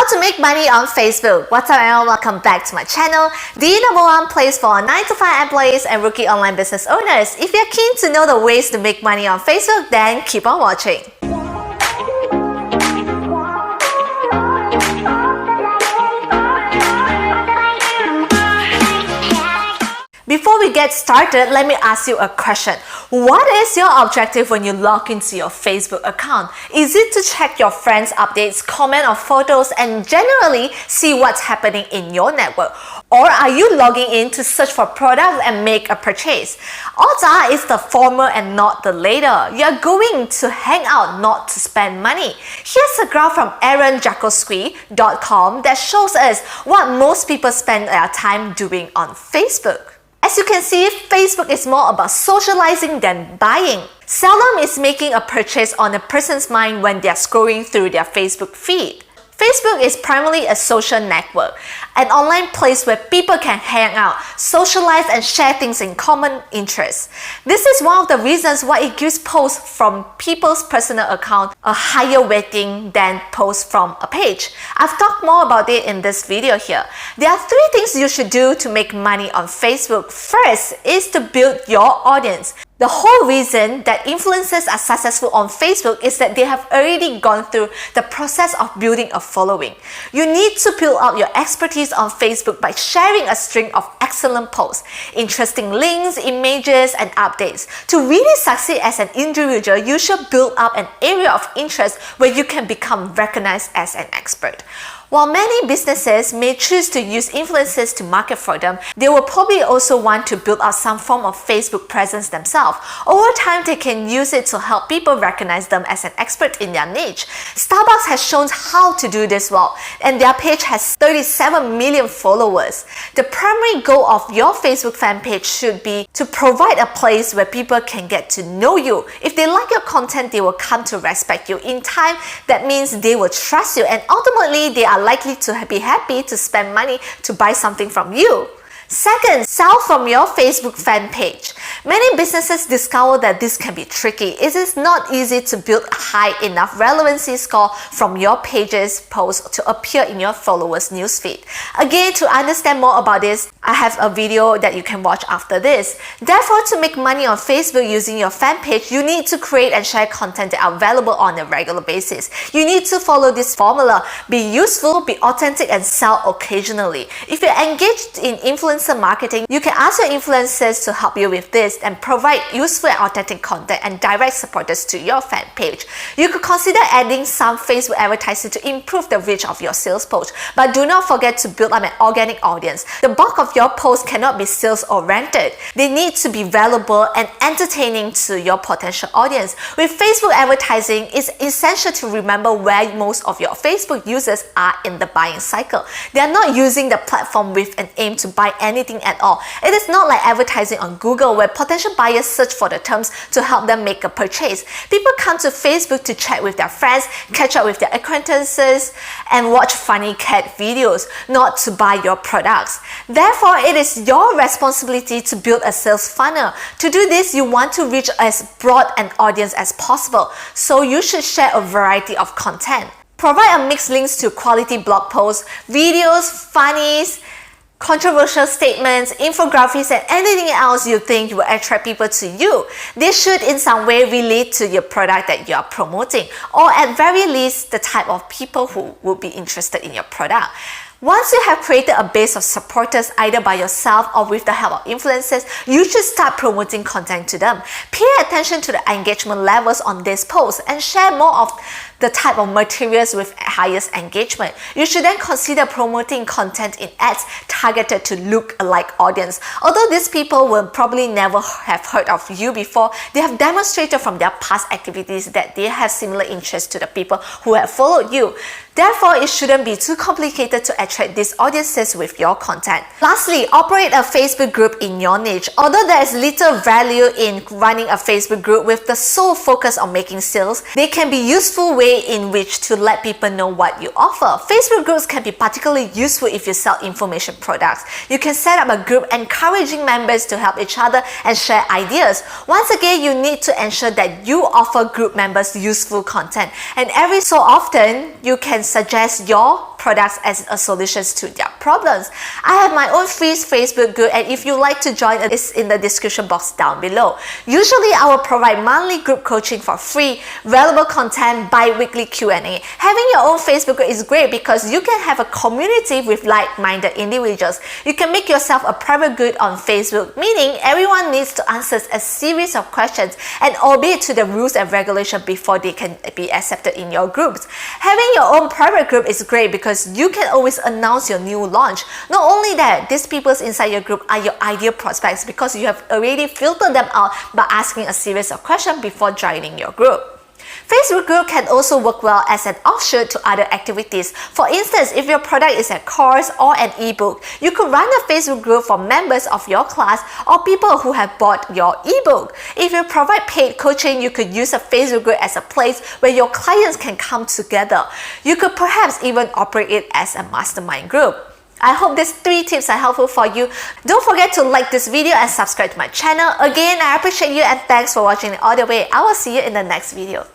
How to make money on Facebook. What's up everyone, welcome back to my channel, the #1 place for 9-to-5 employees and rookie online business owners. If you're keen to know the ways to make money on Facebook, then keep on watching. Before we get started, let me ask you a question. What is your objective when you log into your Facebook account? Is it to check your friends' updates, comment on photos, and generally see what's happening in your network? Or are you logging in to search for products and make a purchase? Odds are it's the former and not the later. You're going to hang out, not to spend money. Here's a graph from aaronjakowski.com that shows us what most people spend their time doing on Facebook. As you can see, Facebook is more about socializing than buying. Seldom is making a purchase on a person's mind when they're scrolling through their Facebook feed. Facebook is primarily a social network, an online place where people can hang out, socialize, and share things in common interests. This is one of the reasons why it gives posts from people's personal account a higher weighting than posts from a page. I've talked more about it in this video here. There are 3 things you should do to make money on Facebook. First is to build your audience. The whole reason that influencers are successful on Facebook is that they have already gone through the process of building a following. You need to build up your expertise on Facebook by sharing a string of excellent posts, interesting links, images, and updates. To really succeed as an individual, you should build up an area of interest where you can become recognized as an expert. While many businesses may choose to use influencers to market for them, they will probably also want to build up some form of Facebook presence themselves. Over time, they can use it to help people recognize them as an expert in their niche. Starbucks has shown how to do this well, and their page has 37 million followers. The primary goal of your Facebook fan page should be to provide a place where people can get to know you. If they like your content, they will come to respect you. In time, that means they will trust you, and ultimately, they are likely to be happy to spend money to buy something from you. Second, sell from your Facebook fan page. Many businesses discover that this can be tricky. It is not easy to build a high enough relevancy score from your page's posts to appear in your followers' newsfeed. Again, to understand more about this, I have a video that you can watch after this. Therefore, to make money on Facebook using your fan page, you need to create and share content that are valuable on a regular basis. You need to follow this formula. Be useful, be authentic, and sell occasionally. If you're engaged in influencer marketing, you can ask your influencers to help you with this and provide useful and authentic content and direct supporters to your fan page. You could consider adding some Facebook advertising to improve the reach of your sales post, but do not forget to build up an organic audience. The bulk of your posts cannot be sales oriented. They need to be valuable and entertaining to your potential audience. With Facebook advertising, it's essential to remember where most of your Facebook users are in the buying cycle. They are not using the platform with an aim to buy anything at all. It is not like advertising on Google where potential buyers search for the terms to help them make a purchase. People come to Facebook to chat with their friends, catch up with their acquaintances, and watch funny cat videos, not to buy your products. Therefore, it is your responsibility to build a sales funnel. To do this, you want to reach as broad an audience as possible, so you should share a variety of content. Provide a mixed links to quality blog posts, videos, funnies, controversial statements, infographics, and anything else you think will attract people to you. They should in some way relate to your product that you are promoting, or at very least the type of people who will be interested in your product. Once you have created a base of supporters either by yourself or with the help of influencers, you should start promoting content to them. Pay attention to the engagement levels on this post and share more of the type of materials with highest engagement. You should then consider promoting content in ads targeted to look-alike audience. Although these people will probably never have heard of you before, they have demonstrated from their past activities that they have similar interests to the people who have followed you. Therefore, it shouldn't be too complicated to attract these audiences with your content. Lastly, operate a Facebook group in your niche. Although there is little value in running a Facebook group with the sole focus on making sales, they can be useful ways in which to let people know what you offer. Facebook groups can be particularly useful if you sell information products. You can set up a group encouraging members to help each other and share ideas. Once again, you need to ensure that you offer group members useful content, and every so often, you can suggest your products as a solutions to their problems. I have my own free Facebook group, and if you like to join, it's in the description box down below. Usually I will provide monthly group coaching for free, valuable content, bi-weekly Q&A. Having your own Facebook group is great because you can have a community with like-minded individuals. You can make yourself a private group on Facebook, meaning everyone needs to answer a series of questions and obey to the rules and regulations before they can be accepted in your groups. Having your own private group is great because you can always announce your new launch. Not only that, these people inside your group are your ideal prospects because you have already filtered them out by asking a series of questions before joining your group. Facebook group can also work well as an offshoot to other activities. For instance, if your product is a course or an ebook, you could run a Facebook group for members of your class or people who have bought your ebook. If you provide paid coaching, you could use a Facebook group as a place where your clients can come together. You could perhaps even operate it as a mastermind group. I hope these 3 tips are helpful for you. Don't forget to like this video and subscribe to my channel. Again, I appreciate you and thanks for watching all the way. I will see you in the next video.